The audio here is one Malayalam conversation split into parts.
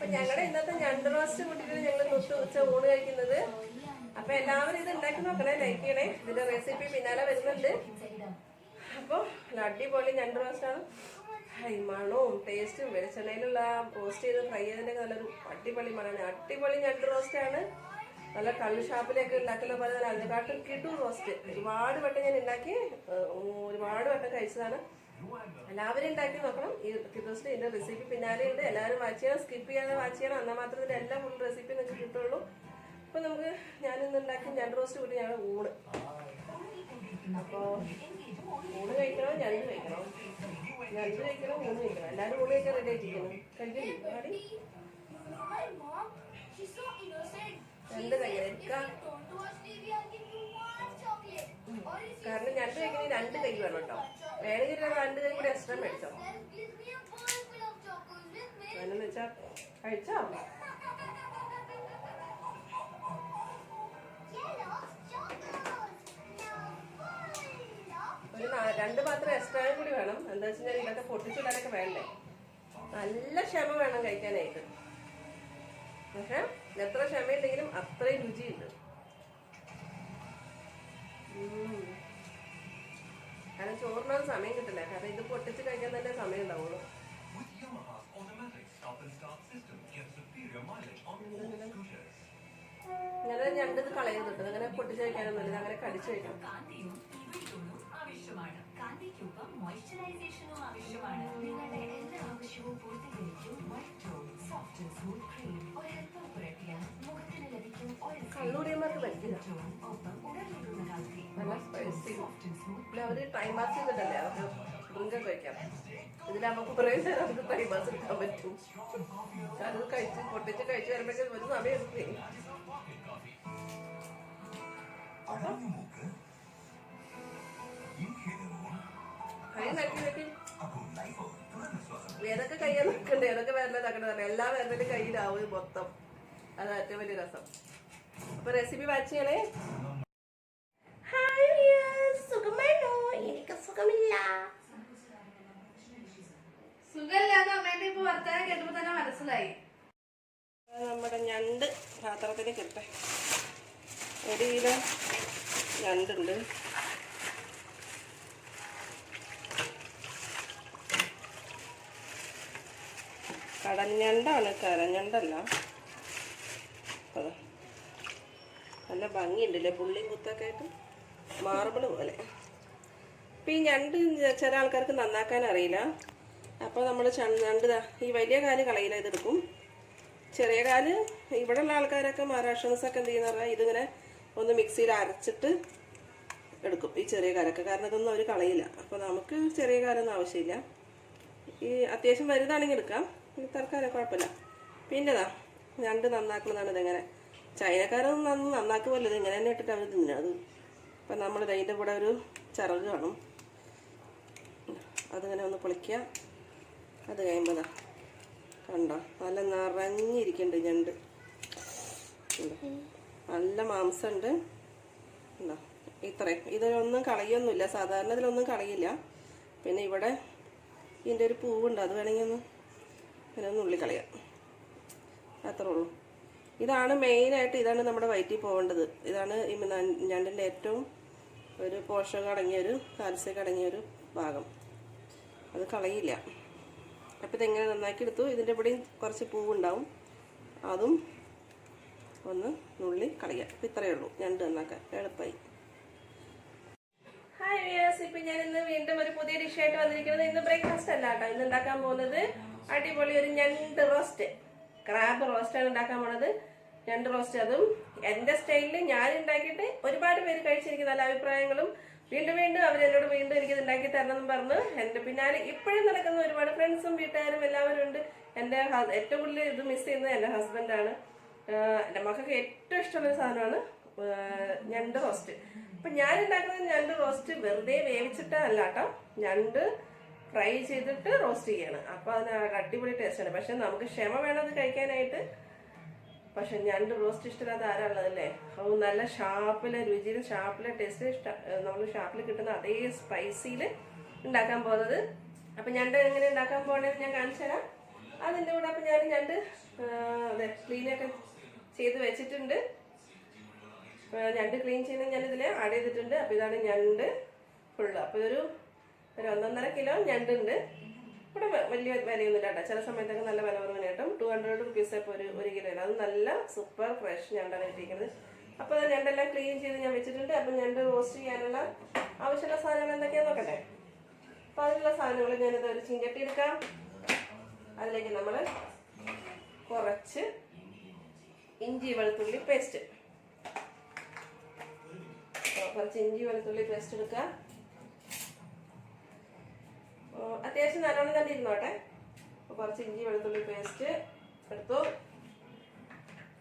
അപ്പൊ ഞങ്ങളുടെ ഇന്നത്തെ ഞണ്ട് റോസ്റ്റ് കൂട്ടിയിട്ടാണ് ഞങ്ങൾ ഉച്ച ഊണ് കഴിക്കുന്നത്. അപ്പൊ എല്ലാവരും ഇത് ഉണ്ടാക്കി നോക്കണേ, ലൈക്ക് ചെയ്യണേ. ഇതിന്റെ റെസിപ്പി പിന്നാലെ വരുന്നുണ്ട്. അപ്പൊ അടിപൊളി ഞണ്ട് റോസ്റ്റാണ്. മണവും ടേസ്റ്റും വെളിച്ചെണ്ണയിലുള്ള റോസ്റ്റ് ചെയ്ത് ഫ്രൈ ചെയ്തതിന്റെ നല്ലൊരു അടിപൊളി മണമാണ്. അടിപൊളി ഞണ്ട് റോസ്റ്റാണ്. നല്ല കള്ള് ഷാപ്പിലേക്ക് ഉണ്ടാക്കുന്ന പോലെ തന്നെ അതിനെക്കാട്ടും കിട്ടും റോസ്റ്റ്. ഒരുപാട് വട്ടം ഞാൻ ഉണ്ടാക്കി, ഒരുപാട് വട്ടം കഴിച്ചതാണ്. എല്ലാവരും ഉണ്ടാക്കി നോക്കണം. ഈ കിട്ടോസ്റ്റ് ഇതിന്റെ റെസിപ്പി പിന്നാലെ ഉണ്ട്. എല്ലാവരും വാച്ച് ചെയ്യണം, സ്കിപ്പ് ചെയ്യാതെ വാച്ച് ചെയ്യണം. എന്നാൽ മാത്രമേ ഇതിന്റെ എല്ലാ ഫുൾ റെസിപ്പി നിങ്ങൾക്ക് കിട്ടുള്ളൂ. അപ്പൊ നമുക്ക് ഞാനിന്ന് ഉണ്ടാക്കി ഞണ്ട് റോസ്റ്റ് കൂടി ഞങ്ങൾ ഊണ്. അപ്പൊ ഊണ് കഴിക്കണോ ഞണ്ട് കഴിക്കണോ? ഞണ്ട് കഴിക്കണോ ഊണ് കഴിക്കണം? എല്ലാവരും ഊണ് കഴിക്കാൻ റെഡി ആയിട്ടിരിക്കണം. കഴിക്കില്ലേ? രണ്ട് കഴിക്കാം. കാരണം ഞണ്ട് കഴിക്കണേ 2 കൈ വേണം കേട്ടോ. വേണമെങ്കിൽ 2 കൈ കൂടി എക്സ്ട്രാ മേടിച്ചോ. അതെന്ന് വെച്ചാ കഴിച്ചോ. ഒരു 2 പാത്രം എക്സ്ട്രാ കൂടി വേണം. എന്താ വെച്ചാൽ ഇതൊക്കെ പൊട്ടിച്ചിടാനൊക്കെ വേണ്ടേ. നല്ല ക്ഷമ വേണം കഴിക്കാനായിട്ട്. പക്ഷെ എത്ര ക്ഷമയുണ്ടെങ്കിലും അത്രയും രുചിയുണ്ട്. കാരണം ചോറിനൊരു സമയം കിട്ടില്ല. കാരണം ഇത് പൊട്ടിച്ച് കഴിക്കാൻ തന്നെ സമയം ഉണ്ടാവുള്ളൂ. ഇങ്ങനെ ഞണ്ടത് കളയാൻ കിട്ടും. അങ്ങനെ പൊട്ടിച്ച് കഴിക്കാനൊന്നും ഇല്ല, അങ്ങനെ കടിച്ചു കഴിക്കണം. കള്ളൂടിയന്മാർക്ക് പറ്റില്ല. നല്ല സ്പൈസി. പിന്നെ അവര് ടൈം പാസ് ചെയ്തിട്ടല്ലേ അവർക്ക് ഡ്രിങ്കൊക്കെ കഴിക്കാം. ഇതിൽ നമുക്ക് കുറേ നേരം നമുക്ക് ടൈം പാസ് എടുക്കാൻ പറ്റും. അത് കഴിച്ച് പൊട്ടിച്ച് കഴിച്ച് വരുമ്പോഴേക്കും ഒരു സമയം എടുക്കേ. കൈ നക്കി നക്കി ഏതൊക്കെ കയ്യാ നിൽക്കണ്ടേ, ഏതൊക്കെ വരലതാക്കണ്ട പറയാം. എല്ലാ വരലും കയ്യിലാവും മൊത്തം. അത് ഏറ്റവും വലിയ രസം. അപ്പൊ റെസിപ്പി വാച്ച് ചെയ്യണേ. സുഖമാണോ? എനിക്ക് സുഖമില്ല. സുഖമില്ലാന്ന് അമ്മേന്റെ ഇപ്പൊ വർത്താനം കേട്ടപ്പോ തന്നെ മനസ്സിലായി. നമ്മുടെ ഞണ്ട് പാത്രത്തിന് കിട്ടെ. 1 കിലോ ഞണ്ടുണ്ട്. കടഞ്ഞണ്ടാണ്, കരഞ്ഞണ്ടല്ല. നല്ല ഭംഗിയുണ്ടല്ലേ, പുള്ളിയും കുത്തൊക്കെ ആയിട്ട് മാർബിൾ പോലെ. ഇപ്പം ഈ ഞണ്ട് ചില ആൾക്കാർക്ക് നന്നാക്കാൻ അറിയില്ല. അപ്പോൾ നമ്മൾ ഞണ്ട് ഈ വലിയ കാല് കളയില്ല, ഇതെടുക്കും. ചെറിയ കാല് ഇവിടെ ഉള്ള ആൾക്കാരൊക്കെ മഹാരാഷ്ട്രൻസൊക്കെ എന്ത് ചെയ്യുന്ന പറഞ്ഞാൽ ഇതിങ്ങനെ ഒന്ന് മിക്സിയിൽ അരച്ചിട്ട് എടുക്കും, ഈ ചെറിയ കാലൊക്കെ. കാരണം ഇതൊന്നും അവർ കളയില്ല. അപ്പോൾ നമുക്ക് ചെറിയ കാലൊന്നും ആവശ്യമില്ല. ഈ അത്യാവശ്യം വലുതാണെങ്കിൽ എടുക്കാം, തൽക്കാലം കുഴപ്പമില്ല. പിന്നെതാ ഞണ്ട് നന്നാക്കുന്നതാണ് ഇതെങ്ങനെ. ചൈനക്കാരൊന്നും നന്നാക്കുമല്ലോ, ഇത് ഇങ്ങനെ തന്നെ ഇട്ടിട്ട് അവർ തിന്നുക. അത് അപ്പം നമ്മൾ അതിൻ്റെ കൂടെ ഒരു ചിറക് കാണും, അതിങ്ങനെ ഒന്ന് പൊളിക്കുക. അത് കഴിയുമ്പോൾ കണ്ടോ നല്ല നിറഞ്ഞിരിക്കുന്നുണ്ട് ഞണ്ട്. നല്ല മാംസമുണ്ട്. ഉണ്ടോ ഇത്രയും. ഇതൊന്നും കളയൊന്നുമില്ല, സാധാരണ ഇതിലൊന്നും കളയില്ല. പിന്നെ ഇവിടെ ഇതിൻ്റെ ഒരു പൂവുണ്ട്, അത് വേണമെങ്കിൽ ഒന്ന് ഉള്ളി കളയാം. അത്രേ ഉള്ളൂ. ഇതാണ് മെയിനായിട്ട്, ഇതാണ് നമ്മുടെ വയറ്റിൽ പോകേണ്ടത്. ഇതാണ് ഈ ഞണ്ടിൻ്റെ ഏറ്റവും ഒരു പോഷകം അടങ്ങിയൊരു കാൽസ്യമൊക്കെ അടങ്ങിയൊരു ഭാഗം. അത് കളയില്ല. അപ്പോൾ ഇതെങ്ങനെ നന്നാക്കി എടുത്തു. ഇതിൻ്റെ ഇവിടെയും കുറച്ച് പൂവുണ്ടാവും, അതും ഒന്ന് നുള്ളി കളയുക. അപ്പം ഇത്രയേ ഉള്ളൂ ഞണ്ട് നന്നാക്കാൻ, എളുപ്പമായി. ഹായ് വ്യൂവേഴ്സ്, ഇപ്പം ഞാൻ ഇന്ന് വീണ്ടും ഒരു പുതിയ ഡിഷായിട്ട് വന്നിരിക്കുന്നത്. ഇന്ന് ബ്രേക്ക്ഫാസ്റ്റ് അല്ല കേട്ടോ. ഇന്ന് ഉണ്ടാക്കാൻ പോകുന്നത് അടിപൊളി ഒരു ഞണ്ട് റോസ്റ്റ്, ക്രാബ് റോസ്റ്റാണ് ഉണ്ടാക്കാൻ പോകുന്നത്. ഞണ്ട് റോസ്റ്റ്, അതും എൻ്റെ സ്റ്റൈലിൽ ഞാൻ ഉണ്ടാക്കിയിട്ട് ഒരുപാട് പേര് കഴിച്ചെനിക്ക് നല്ല അഭിപ്രായങ്ങളും വീണ്ടും വീണ്ടും അവരെന്നോട് വീണ്ടും എനിക്കിത് ഉണ്ടാക്കി തരണം എന്ന് പറഞ്ഞ് എൻ്റെ പിന്നാലെ ഇപ്പോഴും നടക്കുന്ന ഒരുപാട് ഫ്രണ്ട്സും വീട്ടുകാരും എല്ലാവരും ഉണ്ട്. എൻ്റെ ഏറ്റവും കൂടുതൽ ഇത് മിസ് ചെയ്യുന്നത് എൻ്റെ ഹസ്ബൻഡാണ്. എൻ്റെ മക്കൾക്ക് ഏറ്റവും ഇഷ്ടമുള്ള സാധനമാണ് ഞണ്ട് റോസ്റ്റ്. അപ്പം ഞാൻ ഉണ്ടാക്കുന്നത് ഞണ്ട് റോസ്റ്റ് വെറുതെ വേവിച്ചിട്ടല്ല കേട്ടോ, ഞണ്ട് ഫ്രൈ ചെയ്തിട്ട് റോസ്റ്റ് ചെയ്യാണ്. അപ്പോൾ അതിന് അടിപൊളി ടേസ്റ്റാണ്. പക്ഷെ നമുക്ക് ക്ഷമ വേണം അത് കഴിക്കാനായിട്ട്. പക്ഷെ ഞണ്ട് റോസ്റ്റ് ഇഷ്ടമില്ലാത്ത ആരാളുള്ളതല്ലേ. അത് നല്ല ഷാപ്പിലെ രുചിയിൽ, ഷാപ്പിലെ ടേസ്റ്റ്, നമ്മൾ ഷാപ്പിൽ കിട്ടുന്ന അതേ സ്പൈസിയിൽ ഉണ്ടാക്കാൻ പോകുന്നത്. അപ്പം ഞണ്ട് എങ്ങനെ ഉണ്ടാക്കാൻ പോകണമെന്ന് ഞാൻ കാണിച്ചു തരാം. അതിൻ്റെ കൂടെ അപ്പം ഞാൻ ഞണ്ട് അതെ ക്ലീനൊക്കെ ചെയ്ത് വെച്ചിട്ടുണ്ട്. ഞണ്ട് ക്ലീൻ ചെയ്യുന്നത് ഞാനിതിൽ ആഡ് ചെയ്തിട്ടുണ്ട്. അപ്പോൾ ഇതാണ് ഞണ്ട് ഫുള്ള്. അപ്പോൾ ഇതൊരു 1.5 കിലോ ഞണ്ടുണ്ട്. ഇവിടെ വലിയ വിലയൊന്നുമില്ല കേട്ടോ. ചില സമയത്തൊക്കെ നല്ല വില കുറവിന് കിട്ടും. 200 റുപ്പീസ് ഇപ്പോൾ ഒരു കിലോ. അത് നല്ല സൂപ്പർ ഫ്രഷ് ഞണ്ടാണ് കിട്ടിയിരിക്കുന്നത്. അപ്പോൾ ഞണ്ടെല്ലാം ക്ലീൻ ചെയ്ത് ഞാൻ വെച്ചിട്ടുണ്ട്. അപ്പം ഞണ്ട് റോസ്റ്റ് ചെയ്യാനുള്ള ആവശ്യമുള്ള സാധനങ്ങൾ എന്തൊക്കെയാണെന്ന് നോക്കട്ടെ. അപ്പോൾ അതിനുള്ള സാധനങ്ങൾ ഞാനിത് ഒരു ചീഞ്ചട്ടി എടുക്കാം. അതിലേക്ക് നമ്മൾ കുറച്ച് ഇഞ്ചി വെളുത്തുള്ളി പേസ്റ്റ് എടുക്കുക. അത്യാവശ്യം നല്ലോണം തന്നെ ഇരുന്നോട്ടെ. കുറച്ച് ഇഞ്ചി വെളുത്തുള്ളി പേസ്റ്റ് എടുത്തു.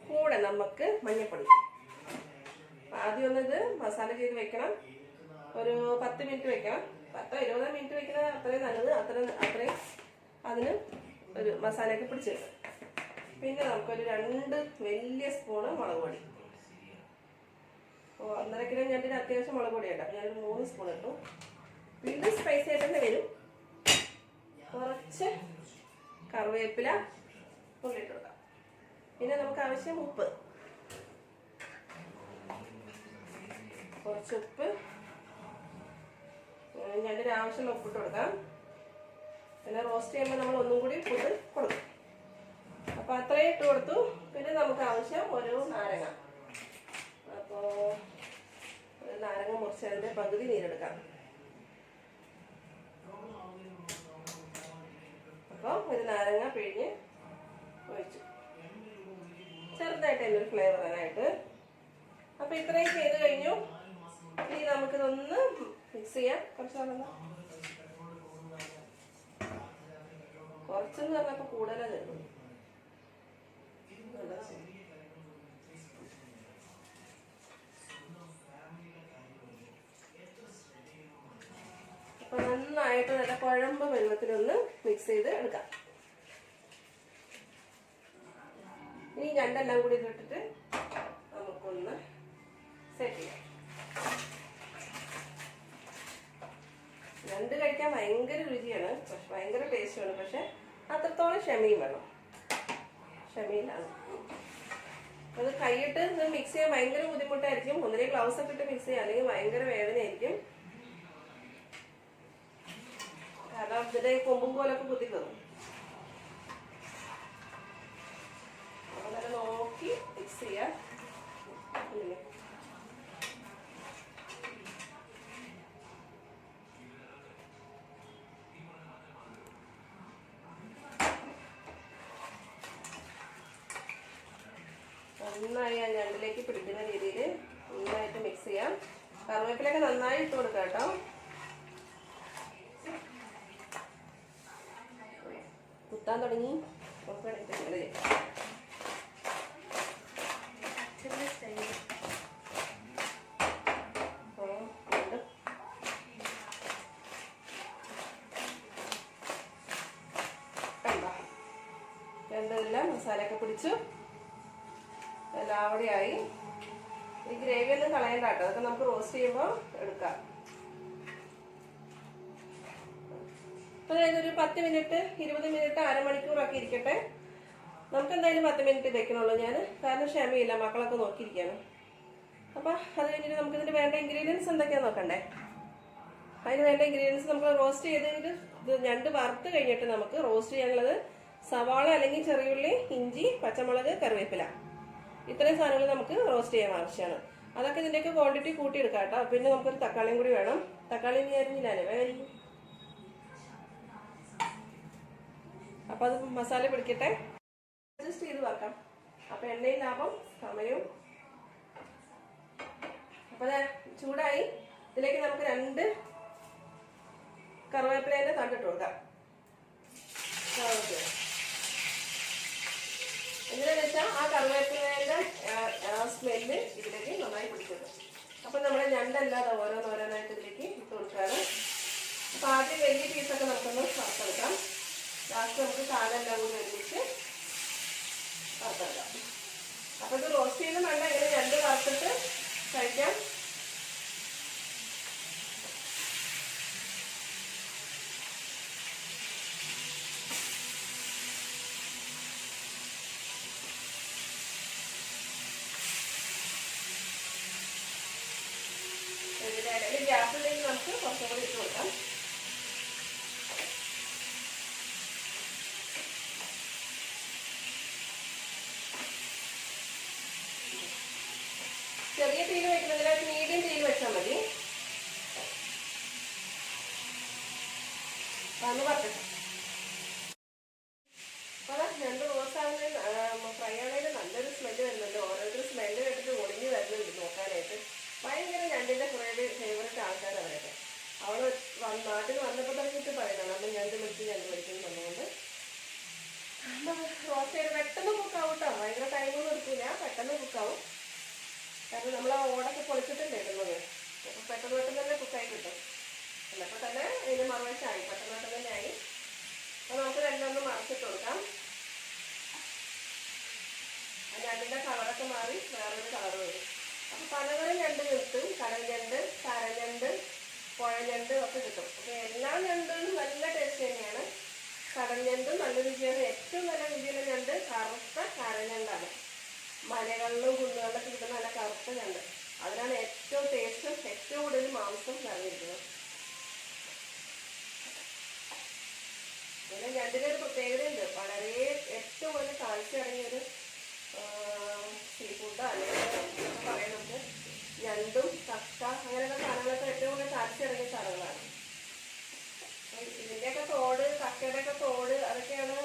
കൂടെ നമുക്ക് മഞ്ഞൾപ്പൊടി. ആദ്യം ഒന്നിത് മസാല ചെയ്ത് വെക്കണം. ഒരു 10 മിനിറ്റ് വെക്കണം. 10-20 മിനിറ്റ് വെക്കുന്നത് അത്രയും നല്ലത്. അത്രയും അതിന് ഒരു മസാലയൊക്കെ പിടിച്ചെടുക്കും. പിന്നെ നമുക്കൊരു 2 വലിയ സ്പൂണ് മുളക് പൊടി. 1.5 കിലോ ഞണ്ടിന് അത്യാവശ്യം മുളക് പൊടി ഉണ്ടാവും. ഞാനൊരു 3 സ്പൂൺ ഇട്ടു. വീണ്ടും സ്പൈസി ആയിട്ട് തന്നെ വരും. കുറച്ച് കറിവേപ്പില ഉള്ളിട്ട് കൊടുക്കാം. പിന്നെ നമുക്ക് ആവശ്യം ഉപ്പ്, കുറച്ച് ഉപ്പ്, ഞണ്ടിന് ആവശ്യമുള്ള ഉപ്പിട്ട് കൊടുക്കാം. പിന്നെ റോസ്റ്റ് ചെയ്യുമ്പോൾ നമ്മൾ ഒന്നും കൂടി ഉപ്പിട്ട് കൊടുക്കും. അപ്പോൾ അത്രയും ഇട്ട് കൊടുത്തു. പിന്നെ നമുക്ക് ആവശ്യം ഒരു നാരങ്ങ. അപ്പോൾ ഒരു നാരങ്ങ മുറിച്ച് അതിൻ്റെ പകുതി നീരെടുക്കാം. അപ്പോൾ ഒരു നാരങ്ങ പിഴിഞ്ഞ് ഒഴിച്ചു, ചെറുതായിട്ട് അതിൻ്റെ ഒരു ഫ്ലേവർ വരാനായിട്ട്. അപ്പോൾ ഇത്രയും ചെയ്ത് കഴിഞ്ഞു. ഇനി നമുക്കിതൊന്ന് മിക്സ് ചെയ്യാം. കുറച്ചെന്ന് പറഞ്ഞപ്പോൾ കൂടുതലാണ് തരും. അപ്പൊ നന്നായിട്ട് നല്ല കുഴമ്പ് വെള്ളത്തിലൊന്ന് മിക്സ് ചെയ്ത് എടുക്കാം. ഇനി ഞണ്ടെല്ലാം കൂടി ഇട്ടിട്ട് നമുക്കൊന്ന് സെറ്റ് ചെയ്യാം. ഞണ്ട് കഴിക്കാൻ ഭയങ്കര രുചിയാണ്, പക്ഷെ ഭയങ്കര ടേസ്റ്റുമാണ്. പക്ഷെ അത്രത്തോളം ക്ഷമയും വേണം. ക്ഷമയിലാണ് അത്. കൈയിട്ട് മിക്സ് ചെയ്യാൻ ഭയങ്കര ബുദ്ധിമുട്ടായിരിക്കും. ഒന്നിനെ ഗ്ലൗസ് ഒക്കെ ഇട്ട് മിക്സ് ചെയ്യാം, അല്ലെങ്കിൽ ഭയങ്കര വേദനയായിരിക്കും. കാരണം ഇതിന്റെ കൊമ്പും പോലൊക്കെ കുത്തി കയറും. അപ്പൊ നല്ല നോക്കി മിക്സ് ചെയ്യാം. നന്നായി ആ ഞണ്ടിലേക്ക് പിടിക്കുന്ന രീതിയിൽ നന്നായിട്ട് മിക്സ് ചെയ്യാം. കറിവേപ്പിലൊക്കെ നന്നായി ഇട്ട് കൊടുക്കാം കേട്ടോ. കുത്താൻ തുടങ്ങി. രണ്ടെല്ലാം മസാലയൊക്കെ പിടിച്ചു, എല്ലാവടെ ആയി. ഈ ഗ്രേവി ഒന്നും കളയണ്ട കേട്ടോ. അതൊക്കെ നമുക്ക് റോസ്റ്റ് ചെയ്യുമ്പോൾ എടുക്കാം. അപ്പോൾ ഇതൊരു 10 മിനിറ്റ് 20 മിനിറ്റ് അരമണിക്കൂറൊക്കെ ഇരിക്കട്ടെ. നമുക്ക് എന്തായാലും 10 മിനിറ്റ് വെക്കണുള്ളൂ ഞാൻ, കാരണം ക്ഷമയില്ല, മക്കളൊക്കെ നോക്കിയിരിക്കുകയാണ്. അപ്പോൾ അത് കഴിഞ്ഞിട്ട് നമുക്ക് ഇതിന് വേണ്ട ഇൻഗ്രീഡിയൻസ് എന്തൊക്കെയാണെന്ന് നോക്കണ്ടേ. അതിന് വേണ്ട ഇൻഗ്രീഡിയൻസ് നമുക്ക് റോസ്റ്റ് ചെയ്തിട്ട് ഇത് ഞണ്ട് വറുത്ത് കഴിഞ്ഞിട്ട് നമുക്ക് റോസ്റ്റ് ചെയ്യാനുള്ളത് സവാള അല്ലെങ്കിൽ ചെറിയുള്ളി, ഇഞ്ചി, പച്ചമുളക്, കറിവേപ്പില, ഇത്രയും സാധനങ്ങൾ നമുക്ക് റോസ്റ്റ് ചെയ്യാൻ ആവശ്യമാണ്. അതൊക്കെ ഇതിൻ്റെയൊക്കെ ക്വാണ്ടിറ്റി കൂട്ടിയെടുക്കാം കേട്ടോ. പിന്നെ നമുക്കൊരു തക്കാളിയും കൂടി വേണം. തക്കാളി നീ അരിഞ്ഞില്ലാലേ, വേഗം. അപ്പം അത് മസാല പിടിക്കട്ടെ, അഡ്ജസ്റ്റ് ചെയ്ത് വെക്കാം. അപ്പം എണ്ണയും ലാഭം സമയവും. അപ്പം ചൂടായി. ഇതിലേക്ക് നമുക്ക് 2 കറിവേപ്പിലേൻ്റെ തണ്ടിട്ട് കൊടുക്കാം. എന്തിനാന്ന് വെച്ചാൽ ആ കറിവേപ്പിലേൻ്റെ സ്മെല്ല് ഇതിലേക്ക് നന്നായി പിടിക്കുന്നത്. അപ്പം നമ്മുടെ ഞണ്ടല്ലാതെ ഓരോന്നോരോന്നായിട്ട് ഇതിലേക്ക് ഇട്ട് കൊടുക്കുകയാണ്. അപ്പം ആദ്യം വലിയ പീസൊക്കെ നമുക്കൊന്ന് വറുത്തെടുക്കാം. ലാസ്റ്റ് നമുക്ക് കാലെല്ലാം കൂടി ഒരുമിച്ച് വറുത്തെടുക്കാം. അപ്പം ഇത് റോസ്റ്റ് ചെയ്ത് വേണ്ട, ഇങ്ങനെ ഞണ്ട് വറുത്തിട്ട് കഴിക്കാം. ചെറിയ തീയിൽ വെക്കുന്നില്ല, മീഡിയം തീയിൽ വെച്ചാൽ മതി. അതൊന്ന് വറക്കട്ടെ. അപ്പോൾ ഞണ്ട് റോസ്റ്റാകുന്ന ഫ്രൈ ആണെങ്കിൽ നല്ലൊരു സ്മെല്ല് വരുന്നുണ്ട്. ഓരോരുത്തർ സ്മെല്ല് കേട്ടിട്ട് ഒളിഞ്ഞ് വരുന്നുണ്ട് നോക്കാനായിട്ട്. ഭയങ്കര ഞണ്ടിൻ്റെ കുറേ ഫേവറേറ്റ് ആൾക്കാരാണ് അവരൊക്കെ. അവൾ നാട്ടിൽ വന്നപ്പോൾ തുടങ്ങിയിട്ട് പറയുന്നതാണ് നമ്മൾ ഞണ്ട് മേടിക്കുന്നു പറഞ്ഞുകൊണ്ട്. റോസ്റ്റ് ചെയ്ത് പെട്ടെന്ന് കുക്കാവും കേട്ടോ, ഭയങ്കര ടൈമൊന്നും എടുക്കില്ല, പെട്ടെന്ന് കുക്കാവും. കാരണം നമ്മൾ ആ ഓടൊക്കെ പൊളിച്ചിട്ടല്ലേ ഇടുന്നത്, അപ്പോൾ പെട്ടെന്ന് തന്നെ കുക്കായി കിട്ടും. ചിലപ്പോൾ തന്നെ ഇതിന് മറുവശമായി, പെട്ടെന്ന് തന്നെ ആയി. അപ്പോൾ നമുക്ക് രണ്ടൊന്ന് മറച്ചിട്ട് കൊടുക്കാം. ആ ഞണ്ടിൻ്റെ കളറൊക്കെ മാറി വേറൊരു കളർ വരും. അപ്പോൾ പലതരം ഞണ്ട് കിട്ടും, കടൽ ഞണ്ട്, കരഞ്ഞണ്ട്, പുഴഞ്ഞണ്ട് ഒക്കെ കിട്ടും. അപ്പോൾ എല്ലാ ഞണ്ടുകളും നല്ല ടേസ്റ്റ് തന്നെയാണ്. കടൽ ഞണ്ടും നല്ല രുചിയാണ്. ഏറ്റവും നല്ല രുചിയുള്ള ഞണ്ട് കറുത്ത കരഞ്ഞണ്ടാണ്. മലകളിലും കുന്നുകളിലൊക്കെ കിട്ടുന്ന നല്ല കറുത്ത ഞണ്ട്, അതിനാണ് ഏറ്റവും ടേസ്റ്റും ഏറ്റവും കൂടുതൽ മാംസം നിറഞ്ഞിരിക്കുന്നത്. പിന്നെ ഞണ്ടിന് ഒരു പ്രത്യേകതയുണ്ട്, വളരെ ഏറ്റവും വലിയ കാൽസ്യം അടങ്ങിയൊരു സീ ഫുഡ് അല്ലെങ്കിൽ പറയാം. നമുക്ക് ഞണ്ടും കക്ക അങ്ങനെയുള്ള സാധനങ്ങളൊക്കെ ഏറ്റവും കൂടുതൽ കാൽസ്യം അടങ്ങിയ സാധനങ്ങളാണ്. ഇതിൻ്റെയൊക്കെ തോട്, കക്കയുടെയൊക്കെ തോട്, അതൊക്കെയാണ്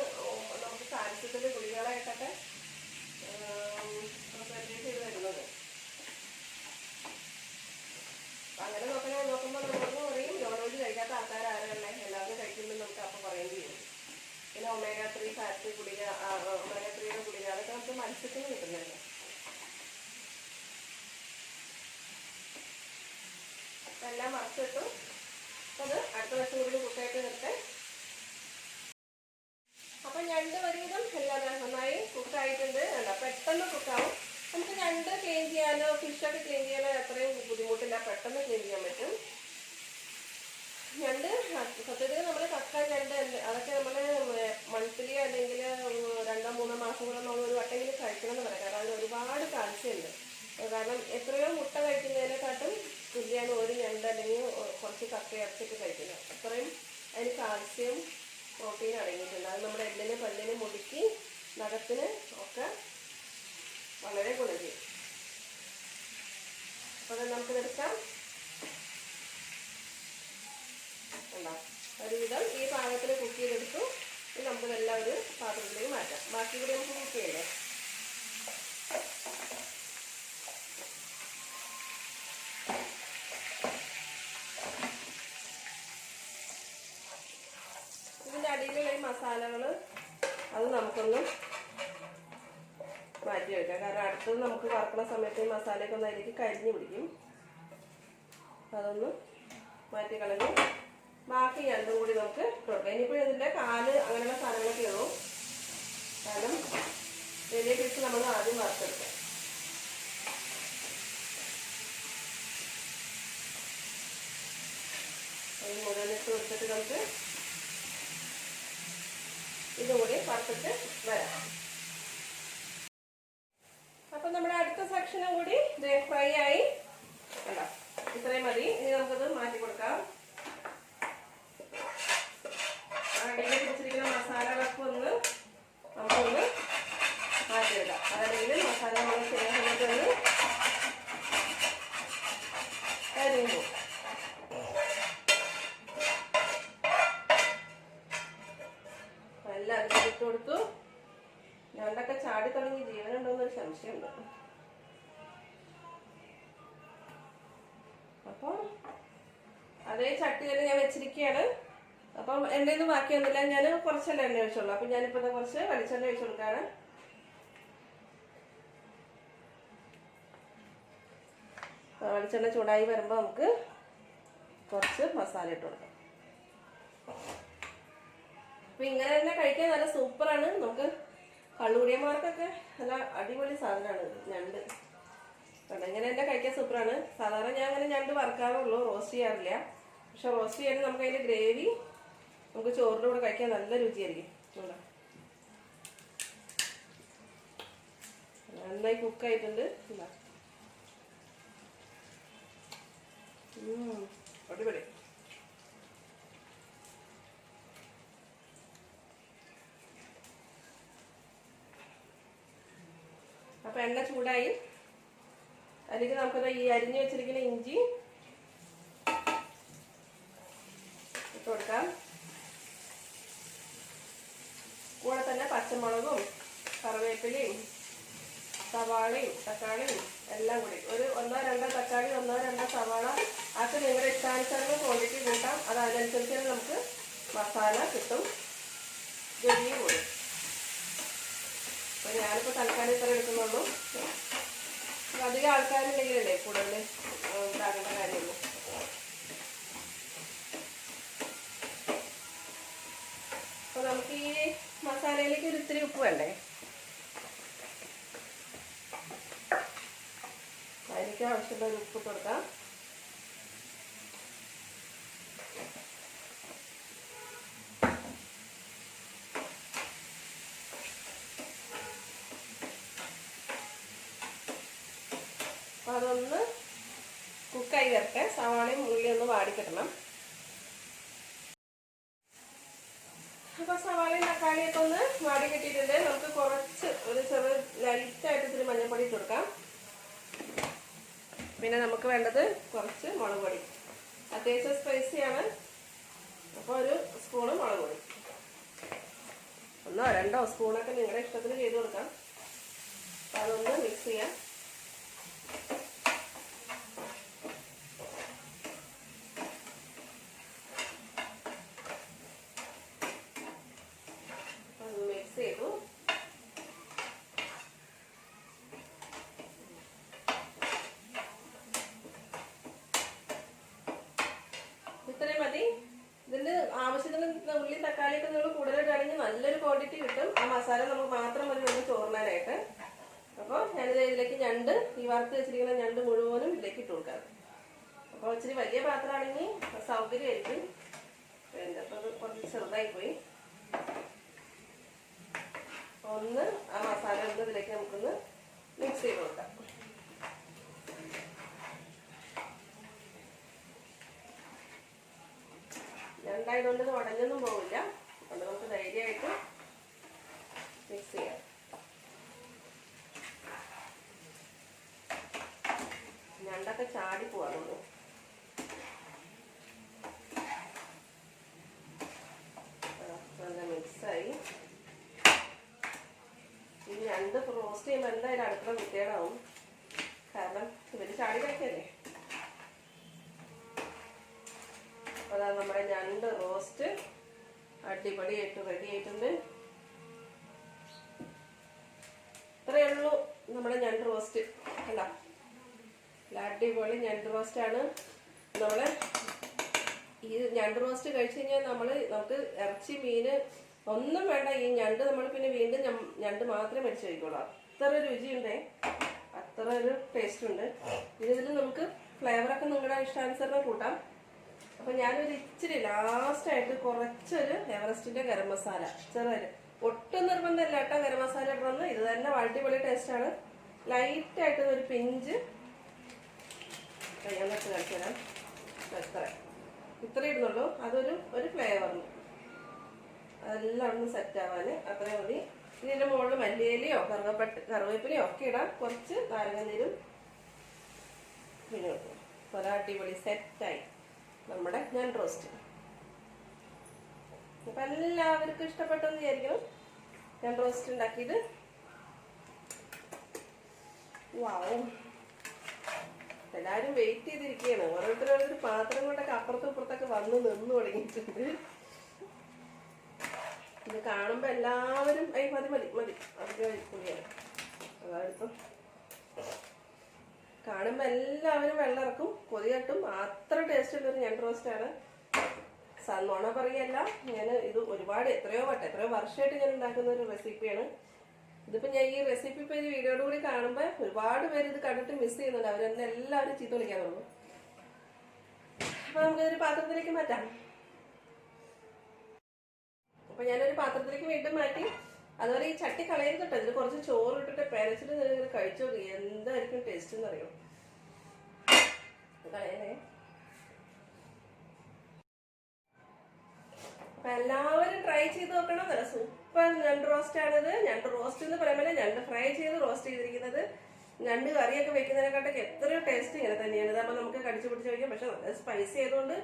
നമുക്ക് കാൽസ്യത്തിൻ്റെ ഗുളികകളായിട്ടൊക്കെ പ്രസൻറ്റേറ്റ് ചെയ്ത് വരുന്നത്. അങ്ങനെ നോക്കുമ്പോൾ നമുക്ക് പറയും നോൺ വെജ് കഴിക്കാത്ത ആൾക്കാർ ആരല്ലേ, എല്ലാവരും കഴിക്കുമ്പോൾ നമുക്ക് അപ്പം പറയേണ്ടി വരും. പിന്നെ ഒമേഗ-3 ഫാറ്റ് ഗുളിക, ഒമേഗ-3യുടെ ഗുളിക, അതൊക്കെ നമുക്ക് മത്സ്യത്തിന് കിട്ടുന്നുണ്ട്. എല്ലാം മറിച്ചിട്ടു. അത് അടുത്ത വശം കൂടി കുക്കായിട്ട് നിർത്തേ. അപ്പം ഞണ്ട് ഒരുവിധം എല്ലാം നന്നായി കുക്കായിട്ടുണ്ട്. പെട്ടെന്ന് കുക്കാവും. നമുക്ക് ഞണ്ട് ക്ലീൻ ചെയ്യാനോ ഫിഷൊക്കെ ക്ലീൻ ചെയ്യാനോ അത്രയും ബുദ്ധിമുട്ടില്ല, പെട്ടെന്ന് ക്ലീൻ ചെയ്യാൻ പറ്റും. ഞണ്ട് സത്യത്തിൽ നമ്മൾ കക്ക ഞണ്ട് അതൊക്കെ നമ്മൾ മന്ത്ലി അല്ലെങ്കിൽ 2-3 മാസം കൂടെ നമ്മൾ ഒരു വട്ടെങ്കിലും കഴിക്കണം എന്ന് പറയാം. കാരണം അതിന് ഒരുപാട് കാൽസ്യം ഉണ്ട്. കാരണം എത്രയോ മുട്ട കഴിക്കുന്നതിനെക്കാട്ടും തുല്യമാണ് ഒരു ഞണ്ട് അല്ലെങ്കിൽ കുറച്ച് കക്ക ഇറച്ചിട്ട് കഴിക്കുന്നത്. അത്രയും അതിന് കാൽസ്യം പ്രോട്ടീൻ അടങ്ങിയിട്ടുണ്ട്. അത് നമ്മുടെ എല്ലിന്, പല്ലിന്, മുടിക്ക്, നഖത്തിന് ഒക്കെ വളരെ ഗുണം ചെയ്യും. അപ്പോൾ അത് നമുക്ക് എടുക്കാം. ഒരുവിധം ഈ പാകത്തിൽ കുക്ക് ചെയ്തെടുത്തു. ഇനി നമുക്കിതെല്ലാം ഒരു പാത്രത്തിലേക്ക് മാറ്റാം. ബാക്കി കൂടി നമുക്ക് കുക്ക് ചെയ്യല്ലേ. ഇതിൻ്റെ അടിയിലുള്ള ഈ മസാലകൾ അത് നമുക്കൊന്ന് മാറ്റി വയ്ക്കാം. കാരണം അടുത്തത് നമുക്ക് വറക്കുന്ന സമയത്ത് ഈ മസാലയൊക്കെ ഒന്ന് അതിലേക്ക് കരിഞ്ഞു പിടിക്കും. അതൊന്ന് മാറ്റി കളഞ്ഞ് ബാക്കി രണ്ടും കൂടി നമുക്ക് കൊടുക്കാം. ഇനിയിപ്പോൾ ഇതിൻ്റെ കാല് അങ്ങനെയുള്ള സാധനങ്ങളൊക്കെ ഉള്ളൂ. കാരണം വലിയ പീസ് നമ്മൾ ആദ്യം വറുത്തെടുക്കാം. അത് മുഴുവനിട്ട് കൊടുത്തിട്ട് നമുക്ക് ഇതുകൂടി വറുത്തിട്ട് വരാം. അപ്പം നമ്മുടെ അടുത്ത സെക്ഷനും കൂടി ഫ്രൈ ആയി. കണ്ടോ, ഇത്രയും മതി. ഇനി നമുക്കത് മാറ്റി കൊടുക്കാം. അടിയിൽ പിടിച്ചിരിക്കുന്ന മസാലകളൊക്കെ നമുക്കൊന്ന് മാറ്റിയെടുക്കാം. അതല്ലെങ്കിൽ മസാല നമ്മൾ ചെയ്യുന്ന സമയത്തൊന്ന് കരിഞ്ഞു പോകും. എല്ലാം അതിലിട്ട് കൊടുത്തു. ഞണ്ടൊക്കെ ചാടി തുടങ്ങി ജീവനുണ്ടോന്നൊരു സംശയമുണ്ട്. അപ്പം അതേ ചട്ടി തന്നെ ഞാൻ വെച്ചിരിക്കുകയാണ്. അപ്പം എൻ്റെ ഒന്നും ബാക്കിയൊന്നുമില്ല, ഞാൻ കുറച്ചല്ല എണ്ണ ഒഴിച്ചുള്ളൂ. അപ്പം ഞാനിപ്പോൾ കുറച്ച് വെളിച്ചെണ്ണ ഒഴിച്ചു കൊടുക്കാണ്. വെളിച്ചെണ്ണ ചൂടായി വരുമ്പോൾ നമുക്ക് കുറച്ച് മസാല ഇട്ട് കൊടുക്കാം. അപ്പം ഇങ്ങനെ തന്നെ കഴിക്കാൻ നല്ല സൂപ്പറാണ്. നമുക്ക് കള്ളുകുടിയന്മാർക്കൊക്കെ നല്ല അടിപൊളി സാധനമാണ് ഞണ്ട്. കണ്ടോ, ഇങ്ങനെ തന്നെ കഴിക്കാൻ സൂപ്പറാണ്. സാധാരണ ഞാൻ അങ്ങനെ ഞണ്ട് വറുക്കാറുള്ളൂ, റോസ്റ്റ് ചെയ്യാറില്ല. പക്ഷെ റോസ്റ്റ് ചെയ്യാൻ നമുക്ക് അതിൻ്റെ ഗ്രേവി നമുക്ക് ചോറിൻ്റെ കൂടെ കഴിക്കാൻ നല്ല രുചിയായിരിക്കും. നന്നായി കുക്കായിട്ടുണ്ട്. അടിപൊളി. അപ്പം എണ്ണ ചൂടായി. അതിലേക്ക് നമുക്കത് ഈ അരിഞ്ഞു വെച്ചിരിക്കുന്ന ഇഞ്ചി ഇട്ട് കൊടുക്കാം. കൂടെ തന്നെ പച്ചമുളകും കറിവേപ്പിലയും സവാളയും തക്കാളിയും എല്ലാം കൂടി ഒരു 1-2 തക്കാളി 1-2 സവാള അത് നിങ്ങളുടെ ഇഷ്ടാനുസരണം ക്വാണ്ടിറ്റി കൂട്ടാം. അത് അതിനനുസരിച്ച് നമുക്ക് മസാല കിട്ടും, രുചിയും കൂടും. അപ്പോൾ ഞാനിപ്പോൾ തൽക്കാലം ഇത്ര എടുക്കുന്നുള്ളൂ. അധികം ആൾക്കാരുണ്ടെങ്കിലല്ലേ കൂടുതൽ ഇതാകേണ്ട കാര്യമുള്ളൂ. അപ്പോൾ നമുക്ക് ഈ മസാലയിലേക്ക് ഒരു ഇത്തിരി ഉപ്പ് വേണ്ടേ? അതിലേക്ക് ആവശ്യമുള്ള ഒരു ഉപ്പ് കൊടുക്കാം. അപ്പോൾ അതൊന്ന് കുക്കായി വരട്ടെ. സവാളയും ഉള്ളി ഒന്ന് വാടിക്കിട്ടണം. അപ്പോൾ സവാളയും തക്കാളിയൊക്കെ ഒന്ന് വാടി കിട്ടിയിട്ടുണ്ട്. നമുക്ക് കുറച്ച് ഒരു ചെറു ലൈറ്റായിട്ട് ഇത്തിരി മഞ്ഞൾപ്പൊടി ഇട്ട് കൊടുക്കാം. പിന്നെ നമുക്ക് വേണ്ടത് കുറച്ച് മുളക് പൊടി. അത്യാവശ്യം സ്പൈസിയാണ്. അപ്പോൾ ഒരു സ്പൂണ് മുളക് പൊടി, 1-2 സ്പൂണൊക്കെ നിങ്ങളുടെ ഇഷ്ടത്തിന് ചെയ്ത് കൊടുക്കാം. അപ്പോൾ അതൊന്ന് മിക്സ് ചെയ്യാം. മിക്സ് ചെയ്തു. ഇത്രയും മതി. ഇതിന് ആവശ്യത്തിന് ഉള്ളി തക്കാളിയൊക്കെ നിങ്ങൾ കൂടുതലായിട്ടാണെങ്കിൽ നല്ലൊരു ക്വാണ്ടിറ്റി കിട്ടും. ആ മസാല നമുക്ക് മാത്രം മതി ഒന്ന് ചോറിനാനായിട്ട്. അപ്പോൾ ഞാനിത് ഇതിലേക്ക് ഞണ്ട്, ഈ വറുത്ത് വെച്ചിരിക്കുന്ന ഞണ്ട് മുഴുവനും ഇതിലേക്ക് ഇട്ട് കൊടുക്കാം. അപ്പോൾ ഇച്ചിരി വലിയ പാത്രമാണെങ്കിൽ സൗകര്യമായിരിക്കും. പിന്നെ അപ്പോൾ അത് കുറച്ച് ചെറുതായി പോയി. ഒന്ന് ആ മസാല ഒന്ന് ഇതിലേക്ക് നമുക്കൊന്ന് മിക്സ് ചെയ്ത് കൊടുക്കാം. ഞണ്ടായതുകൊണ്ട് ഇത് ഉടഞ്ഞൊന്നും പോവില്ല. അതുകൊണ്ട് നമുക്ക് ധൈര്യമായിട്ട് മിക്സ് ചെയ്യാം. ഞണ്ടൊക്കെ ചാടി പോവാറുള്ളൂ. നല്ല മിക്സായി. ഈ ഞണ്ട് റോസ്റ്റ് ചെയ്യുമ്പോൾ എന്തായാലും അടുക്കള വൃത്തികേടാവും. കാരണം ഇവര് ചാടി കഴിക്കല്ലേ. അപ്പോൾ അതാ നമ്മുടെ ഞണ്ട് റോസ്റ്റ് അടിപൊളിയായിട്ട് റെഡി ആയിട്ടുണ്ട്. ഇത്രയേ ഉള്ളൂ നമ്മുടെ ഞണ്ട് റോസ്റ്റ്. കണ്ടോ, അടിപൊളി ഞണ്ട് റോസ്റ്റാണ്. നമ്മള് ഈ ഞണ്ട് റോസ്റ്റ് കഴിച്ചു കഴിഞ്ഞാൽ നമുക്ക് ഇറച്ചി മീന് ഒന്നും വേണ്ട. ഈ ഞണ്ട് നമ്മൾ പിന്നെ വീണ്ടും ഞണ്ട് മാത്രമേ മേടിച്ച് കഴിക്കുള്ളൂ. അത്ര രുചിയുണ്ടേ, അത്ര ഒരു ടേസ്റ്റ് ഉണ്ട്. ഇതിൽ നമുക്ക് ഫ്ലേവറൊക്കെ നിങ്ങളുടെ ഇഷ്ടാനുസരണം കൂട്ടാം. അപ്പം ഞാനൊരു ഇച്ചിരി ലാസ്റ്റായിട്ട് കുറച്ചൊരു എവറസ്റ്റിൻ്റെ ഗരം മസാല ചെറുതായിട്ട്, ഒട്ടും നിർബന്ധമില്ല കേട്ടോ ഗരം മസാല ഇടണമെന്ന്. ഇത് തന്നെ അടിപൊളി ടേസ്റ്റാണ്. ലൈറ്റായിട്ട് ഒരു പിഞ്ച് ഞാൻ വെച്ച് കാണിച്ചു തരാം. ഇത്ര ഇടുന്നുള്ളൂ. അതൊരു ഫ്ലേവറിന് അതെല്ലാം ഒന്ന് സെറ്റ് ആവാൻ അത്രയും മതി. ഇതിൻ്റെ മുകളിൽ മല്ലിയിലയോ കറുവേപ്പിലയോ ഒക്കെ ഇടാം. കുറച്ച് നാരങ്ങനീരും പിന്നെ അടിപൊളി സെറ്റായി നമ്മുടെ ഞണ്ട് റോസ്റ്റ്. അപ്പം എല്ലാവർക്കും ഇഷ്ടപ്പെട്ടെന്ന് വിചാരിക്കണം ഞണ്ട് റോസ്റ്റ് ഉണ്ടാക്കിയത്. വാവ്, എല്ലാവരും വെയിറ്റ് ചെയ്തിരിക്കുകയാണ്. ഓരോരുത്തരോടൊരു പാത്രം കൊണ്ടൊക്കെ അപ്പുറത്തും ഇപ്പുറത്തൊക്കെ വന്ന് നിന്ന് തുടങ്ങിയിട്ടുണ്ട്. ഇത് കാണുമ്പോൾ എല്ലാവരും മതി മതി മതി അധികം പുളിയാണ്. അതായത് കാണുമ്പോൾ എല്ലാവരും വെള്ളം ഇറക്കും, കൊതി കട്ടും. അത്ര ടേസ്റ്റ് ഉള്ളൊരു ഞണ്ട് റോസ്റ്റാണ്. നുണ പറയല്ല, ഞാൻ ഇത് എത്രയോ വർഷമായിട്ട് ഞാൻ ഉണ്ടാക്കുന്ന ഒരു റെസിപ്പിയാണ്. ഇതിപ്പോൾ ഞാൻ ഈ റെസിപ്പി ഇപ്പോൾ ഈ വീഡിയോയുടെ കൂടി കാണുമ്പോൾ ഒരുപാട് പേര് ഇത് കണ്ടിട്ട് മിസ് ചെയ്യുന്നുണ്ട്. അവരെന്നെ എല്ലാവരും ചീത്ത വിളിക്കാൻ തുടങ്ങും. അപ്പോൾ നമുക്കിതൊരു പാത്രത്തിലേക്ക് മാറ്റാം. അപ്പോൾ ഞാനൊരു പാത്രത്തിലേക്ക് വീണ്ടും മാറ്റി. അതുപോലെ ഈ ചട്ടി കളയരുത് കേട്ടോ. ഇതിൽ കുറച്ച് ചോറ് ഇട്ടിട്ട് പെരച്ചിട്ട് നിങ്ങൾ കഴിച്ചു നോക്കി, എന്തായിരിക്കും ടേസ്റ്റ് എന്ന് അറിയാം. കളയണേ. അപ്പം എല്ലാവരും ട്രൈ ചെയ്ത് നോക്കണം. നല്ല സൂപ്പർ ഞണ്ട് റോസ്റ്റ് ആണിത്. ഞണ്ട് റോസ്റ്റ് എന്ന് പറയുമ്പോൾ ഞണ്ട് ഫ്രൈ ചെയ്ത് റോസ്റ്റ് ചെയ്തിരിക്കുന്നത്. ഞണ്ട് കറിയൊക്കെ വെക്കുന്നതിനെക്കാട്ടൊക്കെ എത്രയോ ടേസ്റ്റ് ഇങ്ങനെ തന്നെയാണ്. ഇതാകുമ്പോൾ നമുക്ക് കടിച്ചു പിടിച്ച് കഴിക്കാം. പക്ഷെ നല്ല സ്പൈസി ആയതുകൊണ്ട്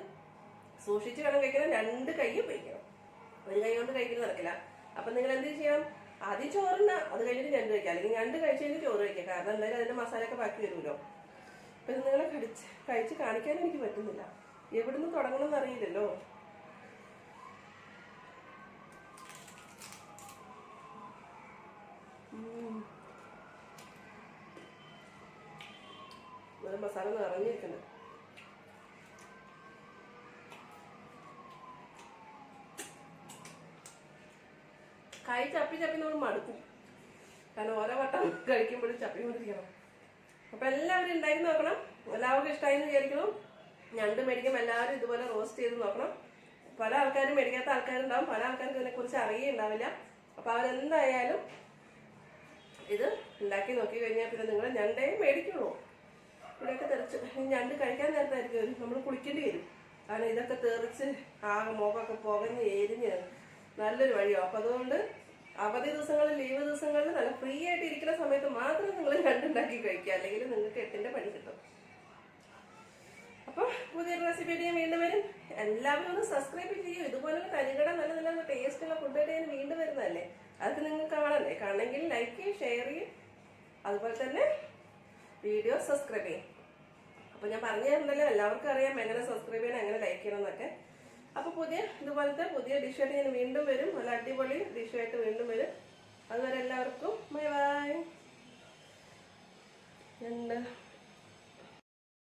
സൂക്ഷിച്ച് വേണം കഴിക്കണം. 2 കൈ ഉപയോഗിക്കണം, ഒരു കൈ കൊണ്ട് കഴിക്കുന്നത് നടക്കില്ല. അപ്പം നിങ്ങൾ എന്ത് ചെയ്യണം, ആദ്യം ചോറിന്, അത് കഴിഞ്ഞിട്ട് ഞണ്ട് കഴിക്കാം, അല്ലെങ്കിൽ ഞണ്ട് കഴിച്ച് കഴിഞ്ഞ് ചോറ് കഴിക്കാം. കാരണം എന്തായാലും അതിന്റെ മസാലയൊക്കെ ബാക്കി വരുമല്ലോ. അപ്പം ഇത് നിങ്ങളെ കഴിച്ച് കാണിക്കാനും എനിക്ക് പറ്റുന്നില്ല, എവിടുന്ന് തുടങ്ങണമെന്ന് അറിയില്ലല്ലോ. മസാല നിറഞ്ഞിരിക്കുന്നത്. കൈ ചപ്പി നമ്മൾ മടുക്കും, കാരണം ഓരോ വട്ടം കഴിക്കുമ്പോഴും ചപ്പിക്കൊണ്ടിരിക്കണം. അപ്പൊ എല്ലാവരും ഉണ്ടാക്കി നോക്കണം. എല്ലാവർക്കും ഇഷ്ടമായി എന്ന് വിചാരിക്കണം. ഞണ്ട് മേടിക്കുമ്പോൾ എല്ലാവരും ഇതുപോലെ റോസ്റ്റ് ചെയ്ത് നോക്കണം. പല ആൾക്കാരും മേടിക്കാത്ത ആൾക്കാരുണ്ടാവും, പല ആൾക്കാർക്ക് ഇതിനെ കുറിച്ച് അറിയുണ്ടാവില്ല. അപ്പൊ അവരെന്തായാലും ഇത് ഉണ്ടാക്കി നോക്കി കഴിഞ്ഞാൽ പിന്നെ നിങ്ങൾ ഞണ്ടേ മേടിക്കുള്ളൂ. ഇവിടെയൊക്കെ തെറിച്ച് ഞണ്ട് കഴിക്കാൻ നേരത്തായിരിക്കും നമ്മൾ കുളിക്കേണ്ടി വരും. കാരണം ഇതൊക്കെ തെറിച്ച് ആകെ മുഖമൊക്കെ പുകഞ്ഞ് എരിഞ്ഞ് നല്ലൊരു വഴിയോ. അപ്പൊ അതുകൊണ്ട് അവധി ദിവസങ്ങളിൽ, ലീവ് ദിവസങ്ങളിൽ നല്ല ഫ്രീ ആയിട്ട് ഇരിക്കുന്ന സമയത്ത് മാത്രം നിങ്ങൾ ഞണ്ടുണ്ടാക്കി കഴിക്കുക, അല്ലെങ്കിൽ നിങ്ങൾക്ക് 8ന്റെ പണി കിട്ടും. അപ്പൊ പുതിയൊരു റെസിപ്പി ഞാൻ വീണ്ടും വരും. എല്ലാവരും ഒന്ന് സബ്സ്ക്രൈബ് ചെയ്യും. ഇതുപോലുള്ള തരികട നല്ല നല്ല ടേസ്റ്റുള്ള ഫുഡായിട്ട് ഞാൻ വീണ്ടും വരുന്നതല്ലേ. അതൊക്കെ നിങ്ങൾ കാണണ്ടേ? കാണണമെങ്കിൽ ലൈക്ക് ചെയ്യും, ഷെയർ ചെയ്യും, അതുപോലെ തന്നെ വീഡിയോ സബ്സ്ക്രൈബ് ചെയ്യും. അപ്പൊ ഞാൻ പറഞ്ഞു തരുന്നല്ലോ, എല്ലാവർക്കും അറിയാം എങ്ങനെ സബ്സ്ക്രൈബ് ചെയ്യണം, എങ്ങനെ ലൈക്ക് ചെയ്യണം എന്നൊക്കെ. അപ്പൊ ഇതുപോലത്തെ പുതിയ ഡിഷായിട്ട് ഞാൻ വീണ്ടും വരും. നല്ല അടിപൊളി ഡിഷായിട്ട് വീണ്ടും വരും. അതുവരെ എല്ലാവർക്കും ബൈ ബൈ.